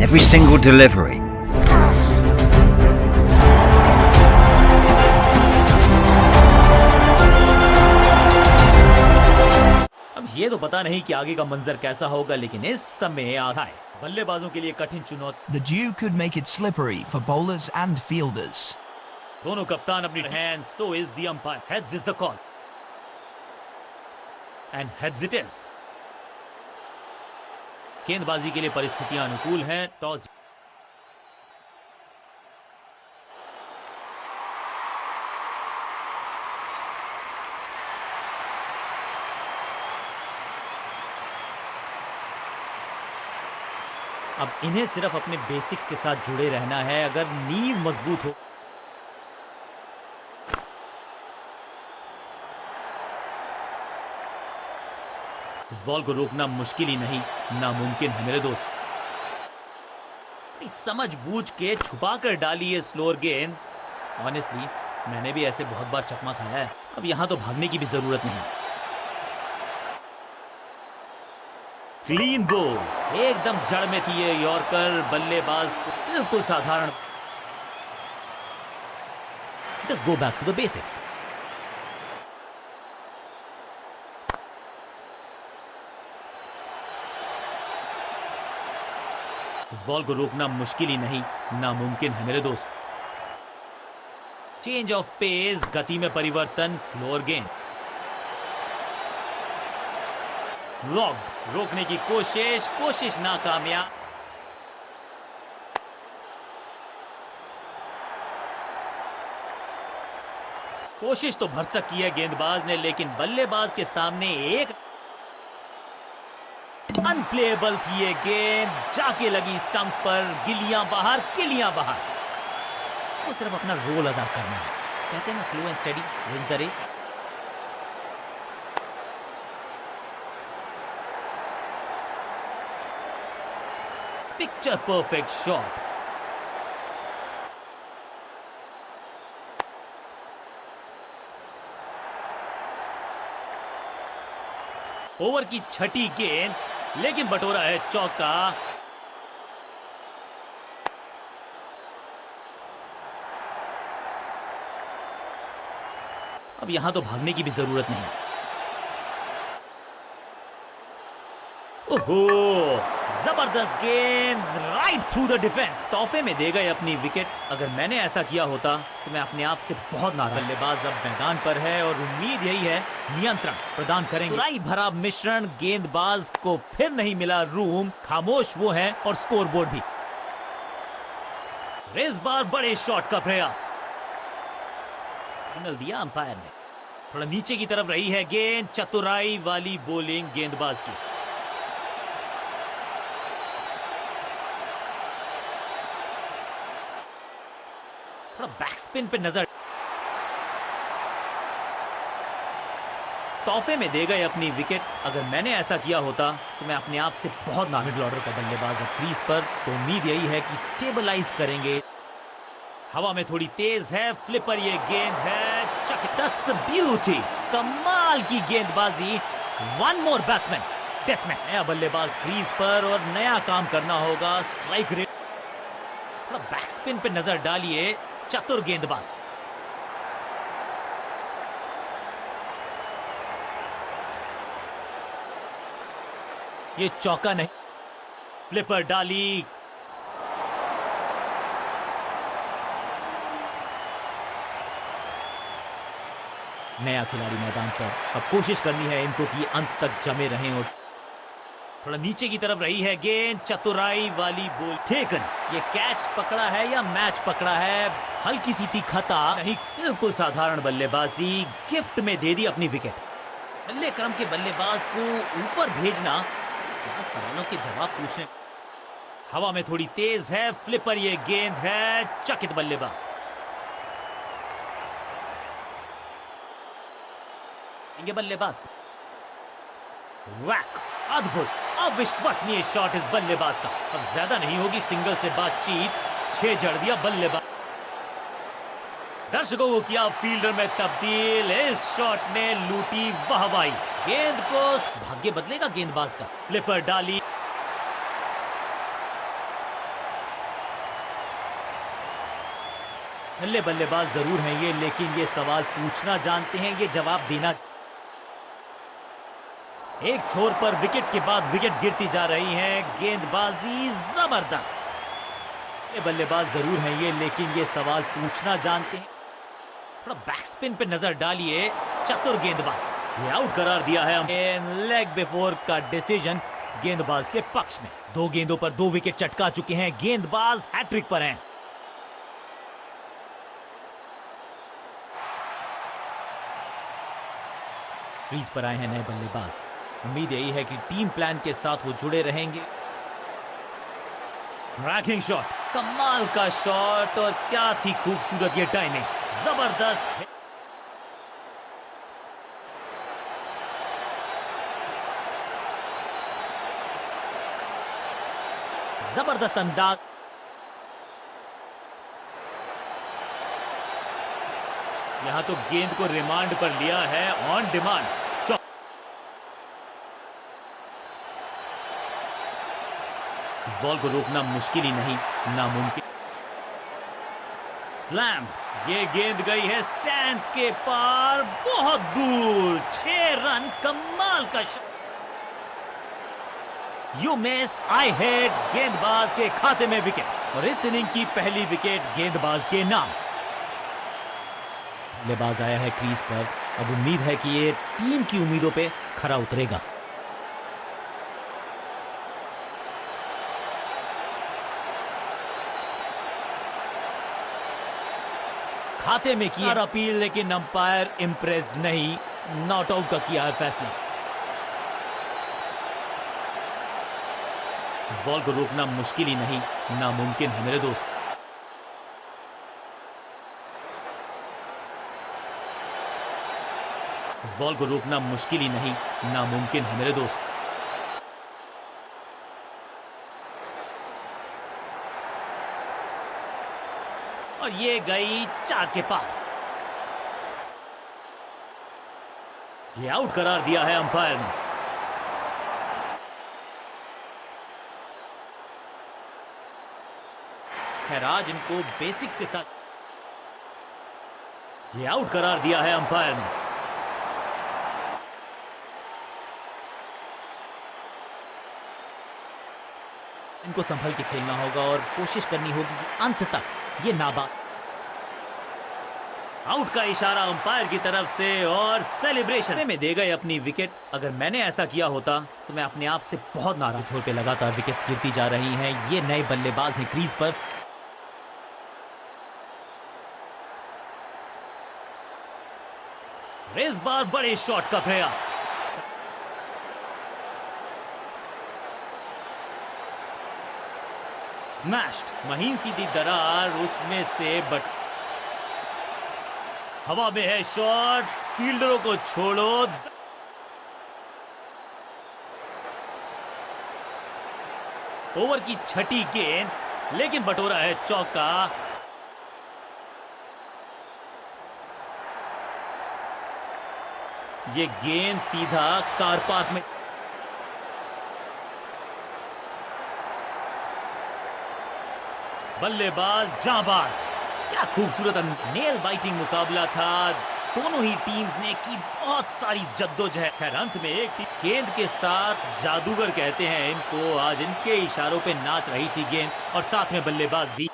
Every single delivery. अब ये तो पता नहीं कि आगे का मंजर कैसा होगा, लेकिन इस समय आता है बल्लेबाजों के लिए कठिन चुनौती। The dew could make it slippery for bowlers and fielders. दोनों कप्तान अपनी hand, so is the umpire. Heads is the call. And heads it is. गेंदबाजी के लिए परिस्थितियां अनुकूल हैं। टॉस अब इन्हें सिर्फ अपने बेसिक्स के साथ जुड़े रहना है। अगर नींव मजबूत हो, इस बॉल को रोकना मुश्किल ही नहीं, नामुमकिन है मेरे दोस्त। समझ बूझ के छुपा कर डाली है स्लोअर गेंद। ऑनेस्टली मैंने भी ऐसे बहुत बार चकमा खाया है। अब यहां तो भागने की भी जरूरत नहीं। क्लीन बॉल, एकदम जड़ में थी ये यॉर्कर। बल्लेबाज बिल्कुल साधारण। Just go back to the basics. इस बॉल को रोकना मुश्किल ही नहीं, नामुमकिन है मेरे दोस्त। चेंज ऑफ पेस, गति में परिवर्तन, स्लोअर गेंद। फ्लॉग्ड, रोकने की कोशिश नाकामयाब। कोशिश तो भरसक की है गेंदबाज ने, लेकिन बल्लेबाज के सामने एक अनप्लेएबल थी ये गेंद। जाके लगी स्टंप्स पर। गिलियां बाहर, किलियां बाहर। तो सिर्फ अपना रोल अदा करना है। कहते हैं ना, slow and steady wins the race. Picture perfect shot. Over की छठी गेंद, लेकिन बटोरा है चौका। अब यहां तो भागने की भी जरूरत नहीं। ओहो, जबरदस्त गेंद, राइट थ्रू द डिफेंस। तोहफे में दे गए अपनी विकेट। अगर मैंने ऐसा किया होता तो मैं अपने आप से बहुत नाराज। बल्लेबाज अब मैदान पर है और उम्मीद यही है नियंत्रण प्रदान करेंगे। बुराई भरा मिश्रण, गेंदबाज को फिर नहीं मिला रूम। खामोश वो है और स्कोरबोर्ड भी। इस बार बड़े शॉट का प्रयास दिया अंपायर ने। थोड़ा नीचे की तरफ रही है गेंद। चतुराई वाली बॉलिंग गेंदबाज की। बैकस्पिन पे नजर। तोहफे में दे गए अपनी विकेट। अगर मैंने ऐसा किया होता तो मैं अपने आप से बहुत मिडिल ऑर्डर का बल्लेबाज है क्रीज पर, तो उम्मीद यही है कि स्टेबलाइज करेंगे। हवा में थोड़ी तेज है, फ्लिपर ये गेंद है। चक, दैट्स अ ब्यूटी। कमाल की गेंदबाजी। One more batsman dismiss. नया बल्लेबाज क्रीज पर और नया काम करना होगा। Strike rate. थोड़ा बैकस्पिन पे नजर डालिए। चतुर गेंदबाज। ये चौका नहीं, फ्लिपर डाली। नया खिलाड़ी मैदान पर। अब कोशिश करनी है इनको कि अंत तक जमे रहें। और थोड़ा नीचे की तरफ रही है गेंद। चतुराई वाली बॉल टेकन। ये कैच पकड़ा है या मैच पकड़ा है? हल्की सी थी खता नहीं, बिल्कुल साधारण बल्लेबाजी। गिफ्ट में दे दी अपनी विकेट। बल्ले क्रम के बल्लेबाज को ऊपर भेजना, क्या सवालों के जवाब पूछने। हवा में थोड़ी तेज है, फ्लिपर ये गेंद है। चकित बल्लेबाज। बल्लेबाज को वैक। अद्भुत, अविश्वसनीय शॉट इस बल्लेबाज का। अब ज्यादा नहीं होगी सिंगल से बातचीत। 6 जड़ दिया बल्लेबाज। दर्शकों को किया फील्डर में तब्दील। इस शॉट ने लूटी वाहवाही। गेंद को भाग्य बदलेगा गेंदबाज का। फ्लिपर डाली। बल्ले बल्लेबाज जरूर हैं ये, लेकिन ये सवाल पूछना जानते हैं, ये जवाब देना। एक छोर पर विकेट के बाद विकेट गिरती जा रही है, गेंदबाजी जबरदस्त। ये बल्लेबाज जरूर हैं ये, लेकिन ये सवाल पूछना जानते हैं। थोड़ा बैकस्पिन पे नजर डालिए, चतुर गेंदबाज। ये आउट करार दिया है। लेग बिफोर का डिसीजन गेंदबाज के पक्ष में। 2 गेंदों पर 2 विकेट चटका चुके हैं, गेंदबाज हैट्रिक पर हैं। क्रीज पर आए हैं नए बल्लेबाज। उम्मीद यही है कि टीम प्लान के साथ वो जुड़े रहेंगे। क्रैकिंग शॉट, कमाल का शॉट, और क्या थी खूबसूरत ये टाइमिंग, जबरदस्त है। जबरदस्त अंदाज। यहां तो गेंद को रिमांड पर लिया है, ऑन डिमांड। इस बॉल को रोकना मुश्किल ही नहीं, नामुमकिन। स्लैम, ये गेंद गई है स्टैंड्स के पार, बहुत दूर। 6 रन, कमाल का shot. You miss, I hit, गेंदबाज के खाते में विकेट, और इस इनिंग की पहली विकेट गेंदबाज के नाम। बल्लेबाज आया है क्रीज पर। अब उम्मीद है कि ये टीम की उम्मीदों पे खरा उतरेगा। खाते में किया अपील, लेकिन अंपायर इंप्रेस्ड नहीं, नॉट आउट का किया है फैसला। इस बॉल को रोकना मुश्किल ही नहीं, नामुमकिन है मेरे दोस्त। इस बॉल को रोकना मुश्किल ही नहीं, नामुमकिन है मेरे दोस्त। और ये गई 4 के पार। ये आउट करार दिया है अंपायर ने। खैर आज इनको बेसिक्स के साथ ये आउट करार दिया है अंपायर ने। इनको संभल के खेलना होगा और कोशिश करनी होगी कि अंत तक ये नाबाद। आउट का इशारा अंपायर की तरफ से, और सेलिब्रेशन में दे गए अपनी विकेट। अगर मैंने ऐसा किया होता तो मैं अपने आप से बहुत नाराज। छोर पे लगातार विकेट्स गिरती जा रही हैं। ये नए बल्लेबाज हैं क्रीज पर। इस बार बड़े शॉट का प्रयास, स्मैश्ड, महीन सीधी दरार, उसमें से बट हवा में है शॉट, फील्डरों को छोड़ो। ओवर की छठी गेंद, लेकिन बटोरा है चौका। ये गेंद सीधा कार पार्क में। बल्लेबाज जांबाज, क्या खूबसूरत नेल बाइटिंग मुकाबला था। दोनों ही टीम्स ने की बहुत सारी जद्दोजहद। खैर अंत में एक टीम गेंद के साथ, जादूगर कहते हैं इनको, आज इनके इशारों पे नाच रही थी गेंद, और साथ में बल्लेबाज भी।